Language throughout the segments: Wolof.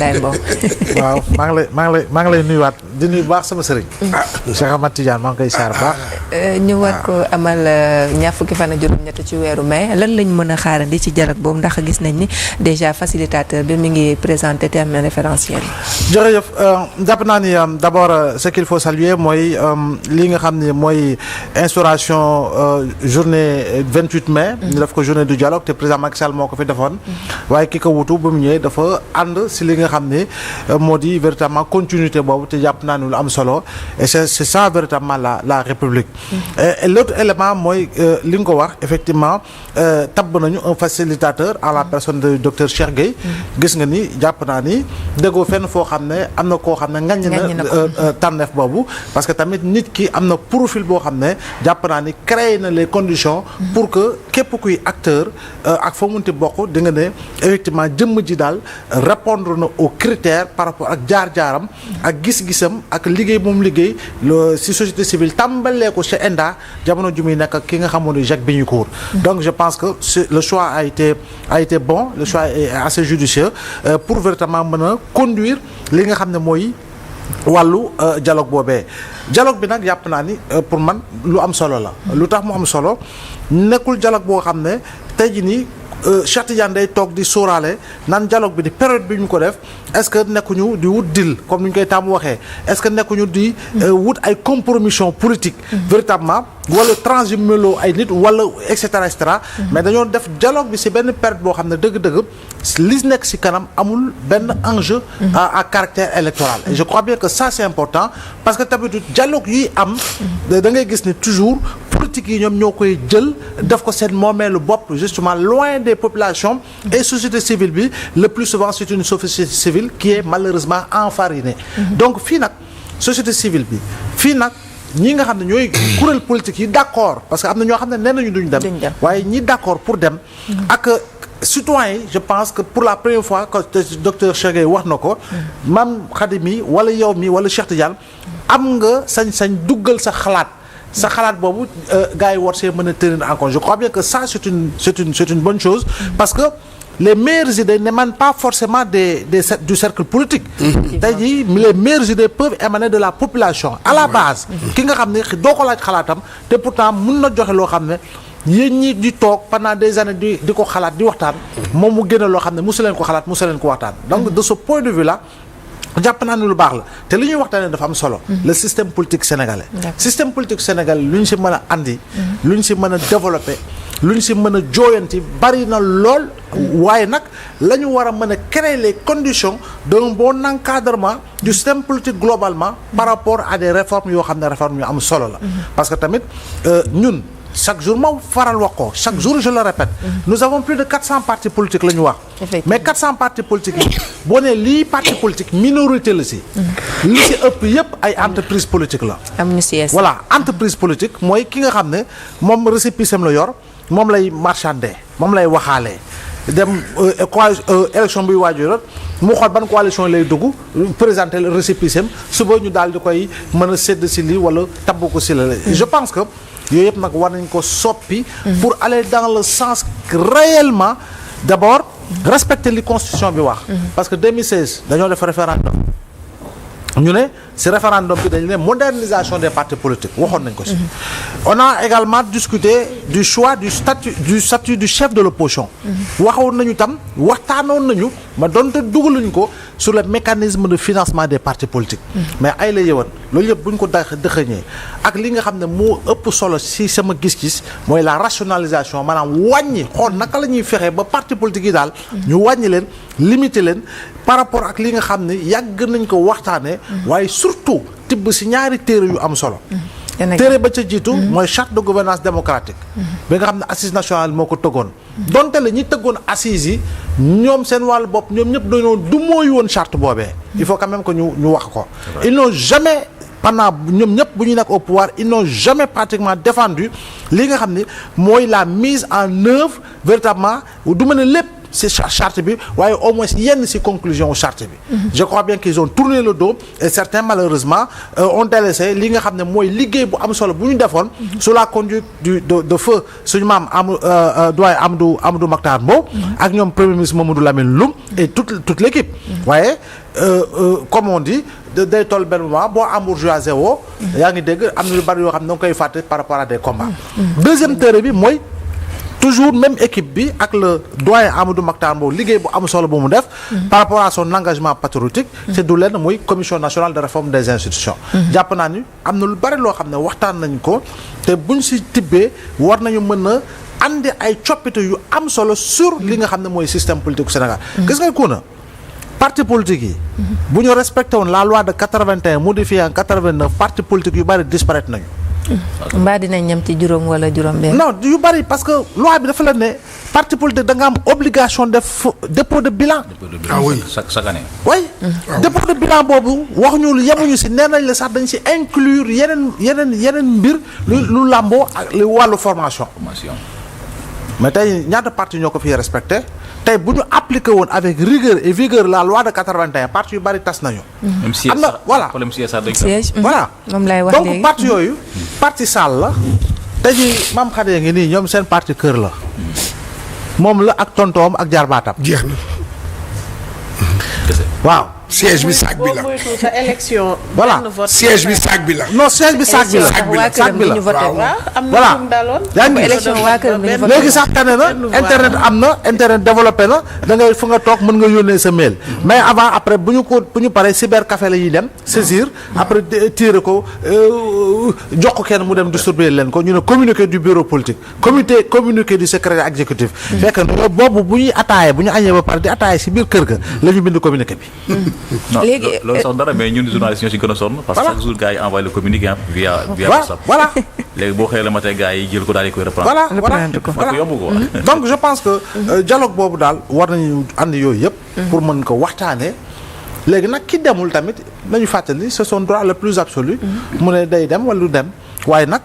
waaw maa ngi lay nuyuwaat di nuyu bu baax sama sëriñ. Cheikh Ahmad Tidiane maa ngi koy saar baax. ñu war ko amal ñaar fukki fan ak juróom-ñett ci weeru mai lan lañ mën a xaarandi ci dialogue boobu ndax gis nañ ni déjà facilitateur bi mi ngi présenté terme référentiel. jërëjëf jàpp naa ni d'abord ce qu'il faut saluer mooy li nga xam ne mooy instauration journée 28 mai. ñu def ko journée du dialogue te président Macky Sall moo ko fi defoon. waaye ki ko wutu ba mu ñëwee dafa ànd si li nga xam ne moo di véritablement continuité boobu te jàpp naa ni lu am solo et c'est ça véritablement la République. Et l'autre élément mooy li nga ko wax effectivement tabb nañu un facilitateur à la personne de docteur Cheikh Gueye. gis nga ni jàpp naa ni déggoo fenn foo xam ne am na koo xam ne ngañ na tànneef boobu parce que tamit nit ki am na profil boo xam ne jàpp naa ni créer na les conditions pour que képp kuy acteur ak fa munti bokk di nga ne effectivement jëmm ji daal répondre na aux critères par rapport ak jaar-jaaram ak gis-gisam ak liggéey moom liggéey ci société civile tàmbalee ko chez ENDA jamono ju muy nekk ak ki nga xamoon ni Jacques Bignoucourt. donc je pense que le choix a été bon, le choix est assez judicieux pour véritablement mën a conduire li nga xam ne mooy wàllu dialogue boobee. dialogue bi nag jàpp naa ni pour man lu am solo la. lu tax mu am solo nekkul dialogue boo xam ne tey jii nii Cheikh Tidiane day toog di sóoraale naan dialogue bi di période bi ñu ko def est-ce que nekkuñu di wut deal comme ni ñu koy taamu waxee est-ce que nekkuñu di wut ay compromission politique véritablement wala transhumelo ay nit wala et cetera mais dañoo def dialogue bi ci benn période boo xam ne dëgg-dëgg li nekk ci kanam amul benn enjeu à caractère électoral et je crois bien que ça c'est important parce que tamit dialogue yi am da ngay gis ni toujours politique yi ñoom ñoo koy jël def ko seen moomeelu bopp justement loin des populations et société civile bi le plus souvent c'est une société civile qui est malheureusement enfarinée donc fii nag société civile bi fii nag ñi nga xam ne ñooy kuréel politique yi d'accord parce que am na ñoo xam ne nee nañu duñ dem waaye ñi d'accord pour dem ak citoyens yi je pense que pour la première fois que docteur Cheikh Gueye wax na ko Mame Khady mi wala yow mi wala Cheikh Tidiane am nga sañ-sañ duggal sa xalaat boobu gars yi war see mën a tenir en compte je crois bien que ça c'est une bonne chose parce que les meilleures idées n'émanent pas forcément du cercle politique. tey jii les meilleures idées peuvent émaner de la population à la base. ki nga xam ne doo ko laaj xalaatam te pourtant mun na joxe loo xam ne yéen ñi di toog pendant des années di ko xalaat di waxtaan moom mu génne loo xam ne mosu leen ko xalaat mosu leen ko waxtaan donc de ce point de vue là. jàpp naa ne lu baax la te li ñuy waxtaanee dafa am solo. le système politique sénégalais. système politique sénégalais lu ñu si mën a andi. lu ñu si mën a développer. lu ñu si mën a jooyanti bari na lool. waaye nag la ñu war a mën a créer les conditions d'un bon encadrement du système politique globalement. par rapport à des réformes yoo xam ne réformes yu am solo la. parce que tamit ñun. chaque jour ma faral wax ko chaque jour je le répète nous avons plus de 400 partis politiques la ñu wax mais 400 partis politiques yi boo nee lii parti politique minorité la si li si ëpp yëpp ay entreprise politique la voilà entreprise politique mooy ki nga xam ne moom récépissé la yor moom lay marchander moom lay waxaalee dem élection buy waajur mu xool ban coalition lay dugg présenter le récépissé suba ñu daal di koy mën a sédd si lii wala tabb ko si la je pense que yooyu yëpp nag war nañ ko soppi pour aller dans le sens réellement d'abord respecter li constitution bi wax parce que 2016 dañoo def référendum ñu ne ci référendum bi dañu ne modernisation des partis politiques waxoon nañ ko ci on a également discuté du choix du statut du chef de l'opposition waxoon nañu tam waxtaanoon nañu ma doonte dugaluñ ko sur le mécanisme de financement des partis politiques mais ay la yëwan loolu yëpp bu ñu ko dëxëñee ak li nga xam ne moo ëpp solo ci sama gis-gis mooy la rationalisation maanaam wàññi xool naka la ñuy fexee ba partis politiques yi daal ñu wàññi leen limiter leen par rapport ak li nga xam ne yàgg nañ ko waxtaanee waaye surtout tibb ci ñaari téere yu am solo téere ba ca jiitu mooy charte de gouvernance démocratique bi nga xam ne assise nationale moo ko tëggoon donte la ñi tëggoon assises yi ñoom seen wàllu bopp ñoom ñëpp dañoo du mooyu woon charte boobee il faut quand même que ñu wax ko ils n'ont jamais pendant ñoom ñëpp bu ñu nekk au pouvoir ils n'ont jamais pratiquement défendu li nga xam ne mooy la mise en œuvre véritablement du mën a lépp ci charte bi waaye au moins yenn ci conclusion charte bi. Je crois bien qu'ils ont tourné le dos et certains malheureusement ont délaissé li nga xam ne mooy liggéey bu am solo bu ñu defoon. sous la conduite de feu suñu maam doyen Amadou Makhtar Mbow. ak ñoom premier ministre Mamadou Lamine Loum et toute l'équipe. waaye comme on dit day toll benn moment boo embourgeoisé woo. yaa ngi dégg am na lu bari yoo xam ne da nga koy fàtte par rapport à des combats. deuxième théorie bi mooy. toujours même équipe bi ak le doyen Amadou Makhtar Mbow liggéey bu am solo bu mu def. par rapport à son engagement patriotique. c'est du lenn muy commission nationale de réforme des institutions. jàpp naa ni am na lu bari loo xam ne waxtaan nañ ko te buñ ci tibbee war nañu mën a andi ay coppite yu am solo sur li nga xam ne mooy système politique du Sénégal. gis nga ko na parti politique yi. bu ñu respecté woon la loi de 81 modifiée en 89 parti politique yu bari disparaître nañu. mbaa dinañ ñam ci juróom wala juróom-benn. non yu bari parce que loi bi dafa la ne parti politique da nga am obligation def dépôt de bilan. ah oui chaque année. oui dépôt de bilan boobu waxuñu yemuñu ci nee nañ la sax dañ ci inclure yeneen mbir lu làmboo ak lu wàllu formation. mais tey ñaata parti ñoo ko fiy respecté tey bu ñu appliqué woon avec rigueur et vigueur la loi de 81 parti yu bari tas nañu. am na voilà problème siège voilà moom lay wax léegi donc parti yooyu. parti Sall la. tey jii maam xale ngi nii ñoom seen parti kër la. moom la ak tontoom ak jarbaatam. jeex na. waaw. siège bi sac bi la. sa élection. voilà siège bi sac bi la. non siège bi sac bi la. sac bi la voilà. yaa ngi élection waa kër bi ñu voté léegi sax tane na internet am na internet développé na da ngay fu nga toog mën nga yónnee sa mail mais avant après bu ñu paree cybercafé la ñuy dem saisir après tirer ko jox ko kenn mu dem distribuer leen ko ñu ne communiqué du bureau politique communiqué du secrétaire exécutif. fekk na boobu bu ñuy ataayee bu ñu añee ba pare di ataayee si biir kër ga la ñu bind communiqué bi. non léegi loolu sax dara mais ñun journalistes ñoo si gën a sonn. parce que chaque jour gars yi envoyé le communiqué via WhatsApp. voilà léegi boo xëyee la matin gars yi jël ko daal di koy reprendre. voilà ko yomb ko donc je pense que dialogue boobu daal war nañu andi yooyu yëpp. pour mën ko waxtaanee. léegi nag ki demul tamit nañu fàttali c'est son droit le plus absolu. mu ne day dem wala du dem waaye nag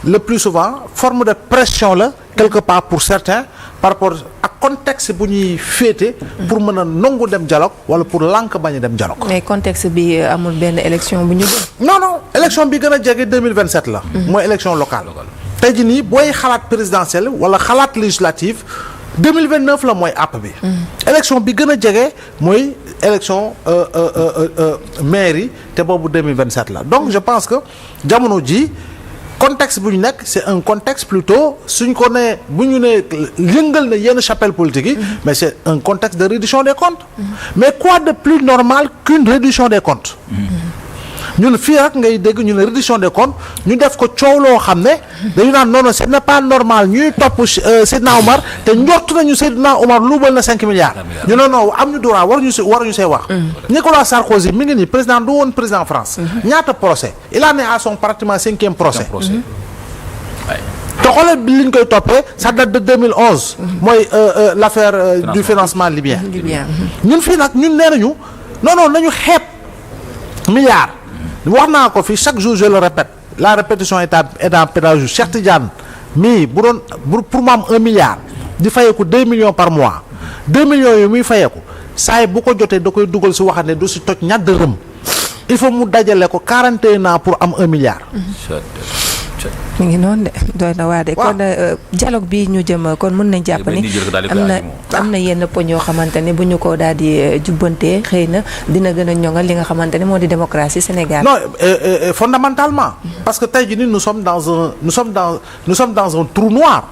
le plus souvent forme de pression la quelque part pour certains par rapport ak contexte bu ñuy féete. pour mën a nangu dem dialogue wala pour lànk bañ a dem dialogue. mais contexte bi amul benn élection bu ñu dem. non élection bi gën a jege 2027 la. mooy élection locale. tey jii nii booy xalaat présidentielle wala xalaat législative 2029 la mooy àpp bi. élection bi gën a jege mooy élection mairie te boobu 2027 la donc je pense que jamono ji contexte bu ñu nekk c'est un contexte plutôt suñ ko nee bu ñu nee yëngal na yenn chapelle politique yi. mais c'est un contexte de réduction des comptes. mais quoi de plus normal qu'une réduction des comptes. ñun fii rek ngay dégg ñu ne réduction des comptes ñu def ko coow loo xam ne dañu naan non ce n'est pas normal ñuy topp Seydina Omar te njort nañu Seydina Omar luubal na 5 milliards. ñu ne non am ñu droit waruñu see wax. Nicolas Sarkozy mi ngi nii président du woon président France. ñaata procès il en est à son pratiquement 5e procès. te xoolal bi li ñu koy toppee ça date de 2011. mooy l'affaire du financement libyen. ñun fii nag ñun nee nañu non nañu xeeb milliards. wax naa ko fii chaque jour je le répète la répétition étant pédagogique Cheikh Tidiane mii bu doon pour mu am 1 milliard di fayeeku 2 millions par mois 2 millions yi muy fayeeku saa yi bu ko jotee da koy dugal si waxane du si toj ñatt dërëm il faut mu dajale ko 41 ans pour am 1 milliard. mi ngi noonu de doy na waa de kon dialogue bi ñu jëm kon mën nañ jàpp ni am na yenn poñ yoo xamante ne bu ñu ko daal di jubbantee xëy na dina gën a ñoŋal li nga xamante ne moo di démocratie Sénégal. non fondamentalement parce que tey jii nii nous sommes dans un trou noir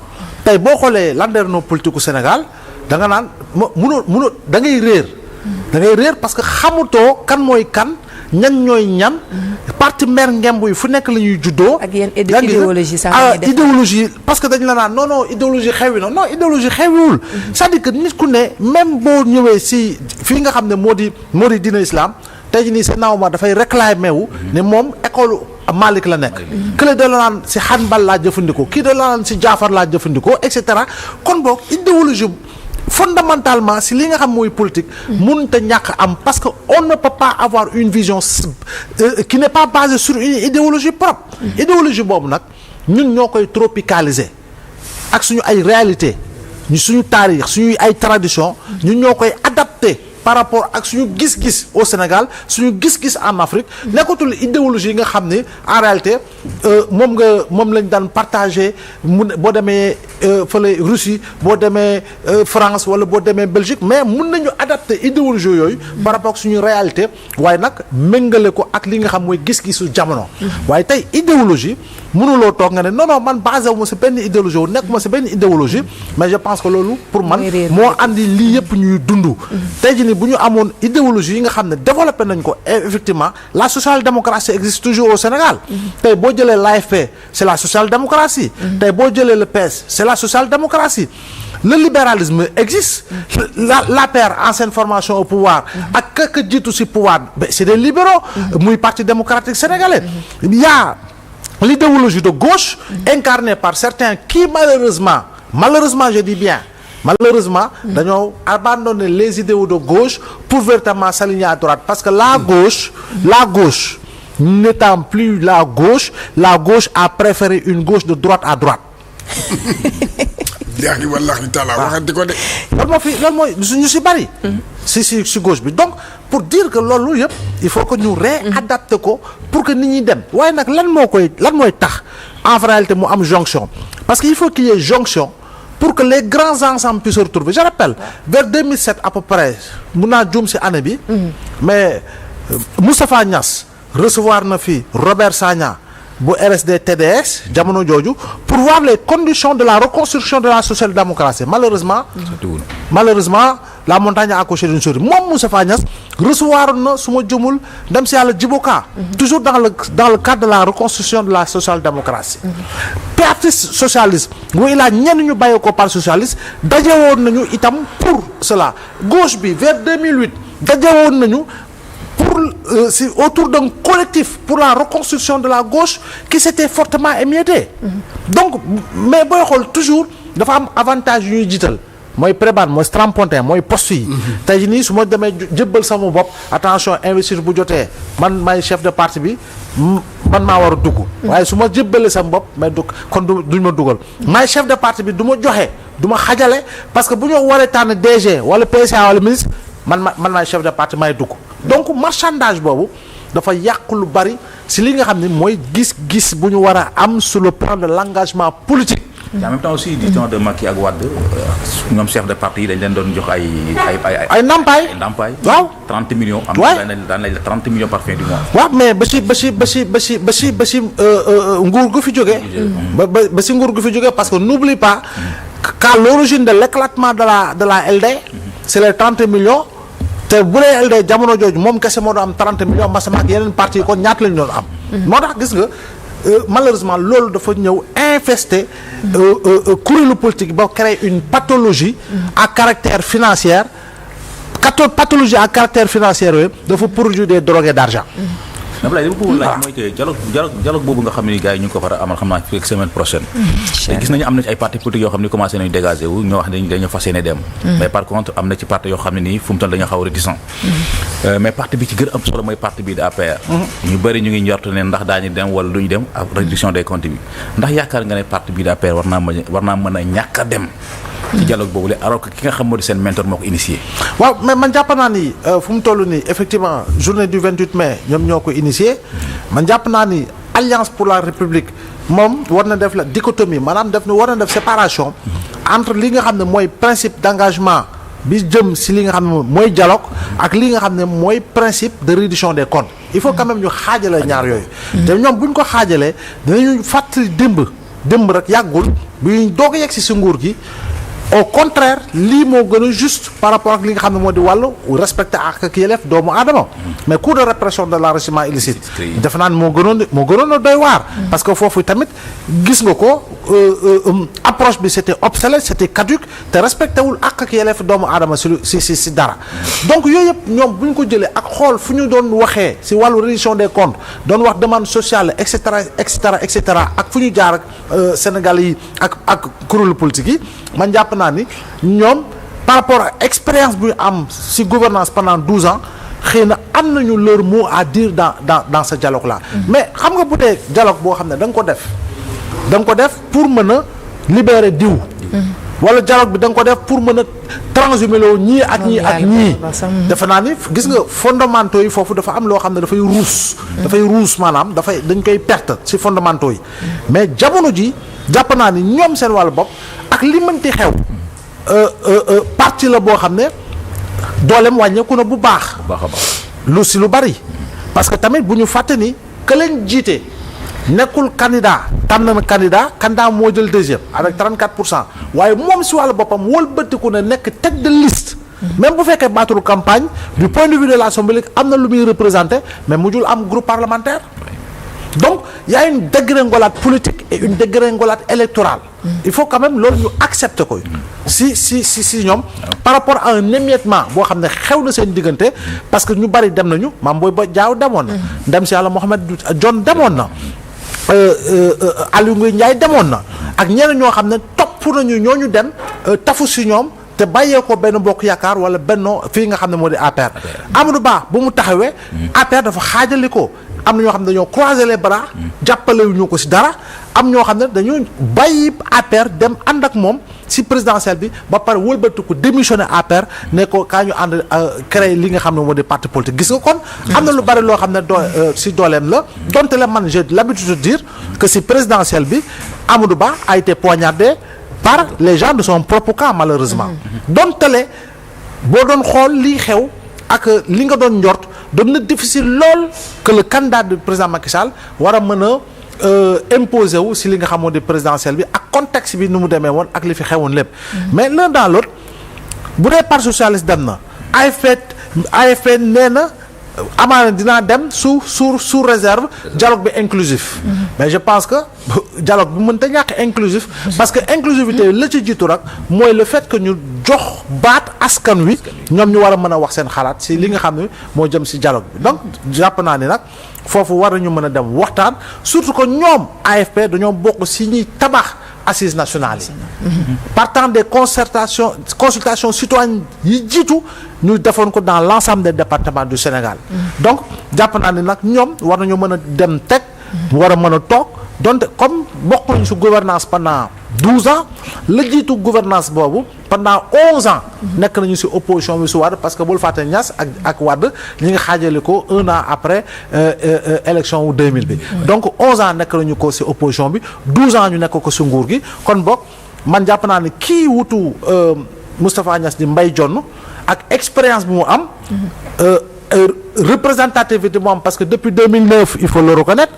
tey boo xoolee landerneau politique u Sénégal da nga naan mënoo da ngay réer parce que xamutoo kan mooy kan. ñan ñooy ñan parti mer ngemb yi fu nekk la ñuy juddoo. ak yenn idéologie sax idéologie parce que dañ la naan non idéologie xewi na non idéologie xewiwul. c'est-à-dire que nit ku ne même boo ñëwee si fii nga xam ne moo di diine islam tey jii nii Seydina Omar dafay réclamer wu ne moom école Malik la nekk. kële da la naan si Hanbal laa jëfandikoo kii da la naan si Jaafar laa jëfandikoo et cetera kon boog idéologie. fondamentalement si li nga xam mooy politique mënut a ñàkk am parce que on ne peut pas avoir une vision qui n'est pas basée sur une idéologie propre. idéologie boobu nag ñun ñoo koy tropicaliser ak suñu ay réalité ñu suñu taarix suñuy ay tradition ñu ñoo koy adapté par rapport ak suñu gis-gis au Sénégal suñu gis-gis en Afrique nekkatul idéologie yi nga xam ne en réalité moom lañ daan partagé boo demee fële Russie boo demee France wala boo demee Belgique mais mun nañu adapté idéologie yooyu par rapport ak suñu réalité waaye nag méngale ko ak li nga xam mooy gis-gisu jamono waaye tey idéologie mënuloo toog nga ne non man basé wu ma si benn idéologie wu nekk ma si benn idéologie mais je pense que loolu pour man moo andi lii yëpp ñuy dund tey jii nii bu ñu amoon idéologie yi nga xam ne développé nañ ko effectivement la social-démocratie existe toujours au Sénégal tey boo jëlee l'AFP c'est la social-démocratie tey boo jëlee le PS c'est la social-démocratie le libéralisme existe l'APR ancienne formation au pouvoir ak ka jiitu si pouvoir c'est des libéraux muy parti démocratique sénégalais il y a l'idéologie de gauche incarnée par certains qui malheureusement je dis bien malheureusement dañoo abandonner les idéaux de gauche pour véritablement s'aligner à droite parce que la gauche n'étant plus la gauche a préféré une gauche de droite à droite. yaa ngi wallaahi taala waxante ko de. loolu mooy ñu si bari. si gauche bi donc pour dire que loolu yëpp il faut que ñu réadapter ko pour que nit ñi dem waaye nag lan mooy tax en réalité mu am jonction parce que il faut qu'il y ait jonction pour que les grands ensembles puissent se retrouver je rappelle vers 2007 à peu près mun naa juum si année bi mais Moustapha Niasse recevoir na fi Robert Sagna bu RSD TDS jamono jooju pour voir les conditions de la reconstruction de la social-démocratie malheureusement la montagne a accouché d'une souris moom Moustapha Niasse recevoir na su ma jëmul dem si yàlla Djiboka toujours dans le cadre de la reconstruction de la social-démocratie parti socialiste bu ilaa ñenn ñu bàyyee ko parti socialiste dajewoon nañu itam pour cela gauche bi vers 2008 dajewoon nañu c'est autour d'un collectif pour la reconstruction de la gauche qui s'était fortement émietté donc mais booy xool toujours dafa am avantage yu ñuy jiital mooy préban mooy strapontin mooy poste yi tey jii nii su ma demee jëbbal sama bopp attention investir bu jotee man maay chef de parti bi man maa war a dugg waaye su ma jëbbalee sama bopp mais kon duñ ma dugal maay chef de parti bi du ma joxe du ma xajale parce que bu ñu waree tànn DG wala PCA wala ministre man maay chef de parti maay dugg donc marchandage boobu dafa yàq lu bari si li nga xam ne mooy gis-gis bu ñu war a am sur le plan de l'engagement politique. en même temps aussi du temps de Macky ak Wade ñoom chef de parti yi dañ leen doon jox ay ndàmpaay. waaw 30 millions. waay daan nañ la 30 millions par fin du mois. waaw mais ba si nguur gu fi jógee. ba si nguur gu fi jógee parce que n'oublie pas qu'à l'origine de l'éclatement de la LD. c'est les 30 millions. te bu dee LD jamono jooju moom kese moo doon am 30 millions masama ak yeneen parti yi kon ñaata lañu doon am. moo tax gis nga malheureusement loolu dafa ñëw infester kuréelu politique ba créer une pathologie à caractère financière pathologie à caractère financier yooyu dafa produire des drogués d'argent. Abdoulaye li ma bëggoon laaj mooy que dialogue boobu nga xam ne gars yi ñu ngi ko far a amal xam naa fii ak semaine prochaine te gis nañu am na ci ay partis politiques yoo xam ne commencé nañu dégager wu ñoo wax ne dañu fas yéene dem mais par contre am na ci parti yoo xam ne nii fu mu toll dañoo xaw a réticent mais parti bi ci gën a am solo mooy parti bi de APR ñu bëri ñu ngi njort ne ndax daañu dem wala duñu dem ak réduction des comptes bi ndax yaakaar nga ne parti bi de APR war naa mën a ñàkk a dem ci dialogue boobu la alors que ki nga xam moo di seen mentor moo ko initié. waaw mais man jàpp naa ni fu mu toll nii effectivement journée du 28 mai ñoom ñoo ko initié man jàpp naa ni alliance pour la république moom war na def la dichotomie maanaam war na def séparation entre li nga xam ne mooy principe d'engagement bi jëm si li nga xam ne mooy dialogue ak li nga xam ne mooy principe de réduction des comptes il faut quand même ñu xaajale ñaar yooyu. te ñoom bu ñu ko xaajalee dinañu fàttali démb rek yàggul bi ñu doog a yegg si nguur gi. au contraire lii moo gën a juste par rapport ak li nga xam ne moo di wàllu respecter ak yelleef doomu aadama mais cours de répression de l'enrichissement illicite defe naa ne moo gënoon a doy waar parce que foofu tamit gis nga ko approche bi c'était obsolète c'était caduque te respecté wul ak yelleef doomu aadama si dara donc yooyu yëpp ñoom bu ñu ko jëlee ak xool fu ñu doon waxee si wàllu reddition des comptes doon wax demande sociale et cetera ak fu ñu jaar ak Sénégal yi ak kuréelu politique yi man jàpp naa ni ñoom par rapport ak expérience bu ñu am ci gouvernance pendant 12 ans xëy na am nañu leur mot à dire dans ce dialogue là mais xam nga bu dee dialogue boo xam ne da nga ko def pour mën a libérer diw wala dialogue bi da nga ko def pour mën a transhumer loo ñii ak ñii ak ñii. defe naa ni gis nga fondamentaux yi foofu dafa am loo xam ne dafay ruus maanaam dañ koy perte ci fondamentaux yi mais jamono ji jàpp naa ni ñoom seen wàllu bopp ak li mënti xew parti la boo xam ne dooleem wàññeeku na bu baax. lu si lu bari parce que tamit bu ñu fàtte ni que leen jiite nekkul candidat tànn na candidat moo jël deuxième avec 34% waaye moom si wàllu boppam wëlbatiku na nekk tête de liste. même bu fekkee baatul campagne du point de vue de l'Assemblée am na lu muy représenté mais mujjul am groupe parlementaire. donc y a une dégringolade politique et une dégringolade électorale. il faut quand même loolu ñu accepter ko si ñoom par rapport à un émiettement boo xam ne xew na seen diggante parce que ñu bari dem nañu Mame Boye Diao demoon na ndem si yàlla Mohamed Dionne demoon na Aliou Ngouille Ndiaye demoon na ak ñeneen ñoo xam ne topp nañu ñooñu dem tafu si ñoom te bàyyee ko benn bokk yaakaar wala benno fii nga xam ne moo di APR Amadou Ba bu mu taxawee APR dafa xaajali ko am na ñoo xam ne dañoo croiser les bras jàppale wu ñu ko si dara am ñoo xam ne dañoo bàyyi APR dem ànd ak moom si présidentielle bi ba pare wëlbatu ko démissionné APR ne ko kaa ñu ànd créer li nga xam ne moo di parti politique gis nga kon am na lu bari loo xam ne si dooleem la donte la man j'ai l'habitude de dire que si présidentielle bi Amadou Ba a été poignardé par les gens de son propre camp malheureusement donte le boo doon xool lii xew ak li nga doon njort doon na difficile lool que le candidat du président Macky Sall war a mën a imposer wu si li nga xamoon di présidentielle bi ak contexte bi nu mu demee woon ak li fi xewoon lépp mais l'un dans l'autre bu dee parti socialiste dem na AFP nee na amaana dinaa dem sous réserve dialogue bi inclusif mais je pense que dialogue bi mënta ñàkk inclusif parce que inclusivité la ci jiitu rek mooy le fait que ñu jox baat askan wi ñoom ñu war a mën a wax seen xalaat si li nga xam ne moo jëm si dialogue bi donc jàpp naa ni nag foofu war nañu mën a dem waxtaan surtout que ñoom AFP dañoo bokk si ñuy tabax assises nationales yi partant des consultations citoyennes yi jiitu ñu defoon ko dans l'ensemble des départements du Sénégal donc jàpp naa ni nag ñoom war nañu mën a dem teg war a mën a toog donte comme bokk nañu si gouvernance pendant 12 ans la jiitu gouvernance boobu pendant 11 ans nekk nañu si opposition bi su Wade parce que bul fàtte Niass ak Wade ñi nga xaajale ko 1 an après élection wu 2000 bi donc 11 ans nekk nañu ko si opposition bi 12 ans ñu nekk ko si nguur gi kon bokk man jàpp naa ni kii wutu Moustapha Niass di Mbaye Dione ak expérience bi mu am représentativité mu am parce que depuis 2009 il faut le reconnaître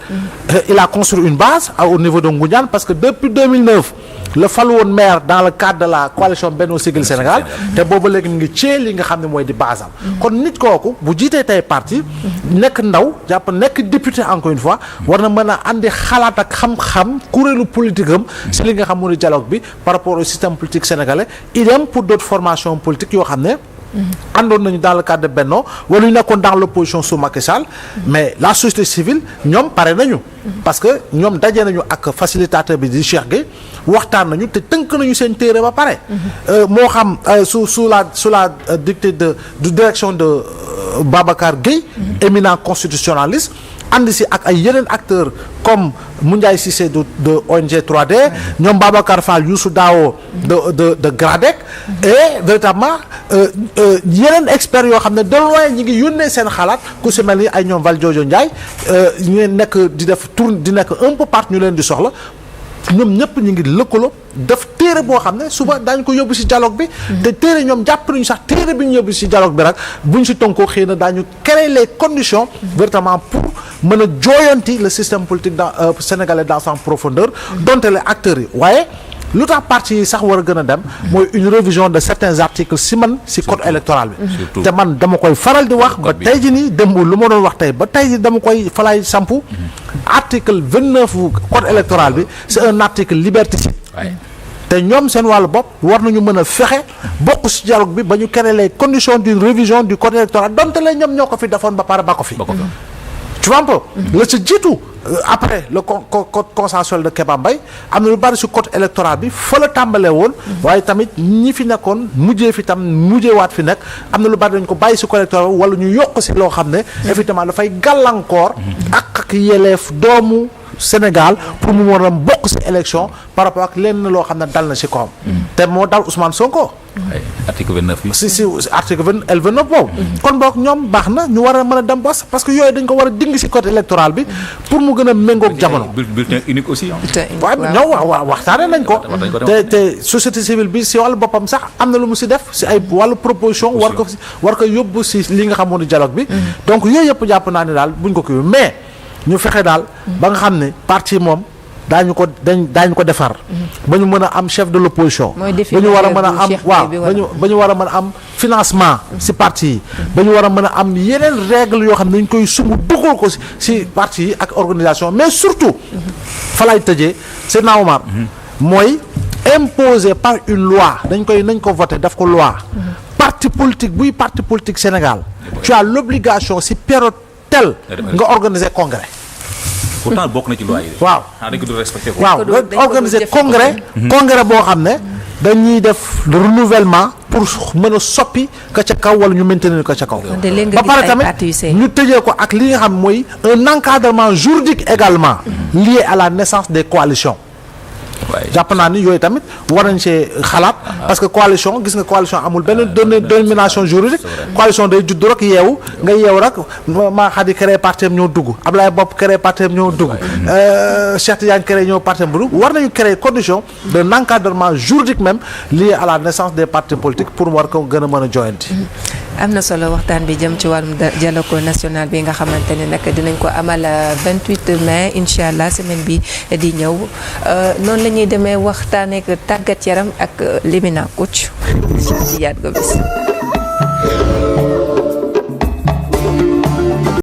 il a construit une base au niveau de Ngoundiane parce que depuis 2009 la fal woon maire dans le cadre de la coalition Benno Siggil Sénégal te booba léegi mu ngi cee li nga xam ne mooy di base am kon nit kooku bu jiitee tey parti nekk ndaw jàpp nekk député encore une fois war na mën a andi xalaat ak xam-xam kuréelu politique am si li nga xam moo di dialogue bi par rapport au système politique sénégalais idem pour d'autres formations politiques yoo xam ne àndoon nañu dans le cadre de Benno wala ñu nekkoon dans l'opposition sous Macky Sall mais la société civile ñoom pare nañu parce que ñoom daje nañu ak facilitateur bi di Cheikh Gueye waxtaan nañu te tënk nañu seen téere ba pare moo xam sous la dictée de direction de Babacar Gueye éminent constitutionnaliste ànd si ak ay yeneen acteurs comme Moundiaye Cissé de ONG 3D ñoom Babacar Fall Youssou Dao de GRADEC et véritablement yeneen experts yoo xam ne de loin ñi ngi yónnee seen xalaat ku si mel ni ay ñoom Valdiodio Ndiaye ñu nekk di def tour di nekk un peu partout ñu leen di soxla ñoom ñëpp ñu ngi lëkkaloo def téere boo xam ne suba daañu ko yóbbu ci dialogue bi te téere ñoom jàpp nañu sax téere bi ñu yóbbu ci dialogue bi rek buñ ci tënkoo xëy na daañu créer les conditions véritablement pour mën a jooyanti le système politique sénégalais dans sa profondeur donte les acteurs yi waaye lu tax parti yi sax war a gën a dem mooy une révision de certains articles si code électoral bi te man dama koy faral di wax ba tey ji nii démb lu ma doon wax tey ba tey ji dama koy falay sampu article 29 code électoral bi c'est un article liberticide te ñoom seen wàllu bopp war nañu mën a fexe bokk ci dialogue bi ba ñu créer les conditions d'une révision du code électoral donte la ñoom ñoo ko fi defoon ba pare ba ko fi tu vois un peu la ci jiitu après le code consensuel de Kéba Mbaye am na lu bari ci code électoral bi fa la tàmbalee woon waaye tamit ñi fi nekkoon mujjee waat fi nekk am na lu bari dañ ko bàyyi ci code électoral wala ñu yokk ci loo xam ne effectivement dafay gàllankoor ak yelleef doomu Sénégal pour mu war a bokk ci élection par rapport ak lenn loo xam ne dal na ci kawam. te moo dal Ousmane Sonko. article 29 bi. si article 29 boobu. kon boog ñoom baax na ñu war a mën a dem bos parce que yooyu dañ ko war a dindi ci code électoral bi pour mu gën a méngoog jamono. bulletin unique aussi. waaw ñoom waxtaanee nañ ko. te société civile bi ci wàllu boppam sax am na lu mu ci def ci ay wàllu proposition war ko yóbbu ci li nga xamoon ni dialogue bi. donc yooyu yëpp jàpp naa ne daal buñ ko kii mais ñu fexe daal ba nga xam ne parti moom. daañu ko defar. ba ñu mën a am chef de l'opposition. ba ñu war a mën a am ba ñu war a mën a am financement ci parti yi. ba ñu war a mën a am yeneen règle yoo xam ne dañ koy sumb dugal ko ci parti yi ak organisation mais surtout. fa lay tëjee Seydina Omar. mooy imposé par une loi nañ ko voté daf ko loi. parti politique Sénégal. tu as l'obligation ci période telle nga organiser congrès. pourtant bokk na ci loi yi. waaw dañ ko du respecté ko. waaw nga organiser congrès boo xam ne dañuy def renouvellement pour mën a soppi ka ca kaw wala ñu maintenir ka ca kaw. ba pare tamit ñu tëjee ko ak li nga xam mooy un encadrement juridique également lié à la naissance des coalitions. jàpp naa ni yooyu tamit war nañ see xalaat parce que coalition gis nga coalition amul benn dénomination juridique coalition day judd rek yeewu nga yeewu rek maa xadi créé parti am ñoo dugg Ablaye Bopp créé parti am ñoo dugg Cheikh Tidiane créé ñoo parti am bu dugg war nañu créer condition d'un encadrement juridique même lié à la naissance des partis politiques pour war ko gën a mën a joyanti. am na solo waxtaan bi jëm ci wàllum dialogue national bi nga xamante ne nag dinañ ko amal 28 mai incha allah semaine bi di ñëw noonu la ñuy demee waxtaanee ak tàggat yaram ak Limina Coach. di yaat ko bis.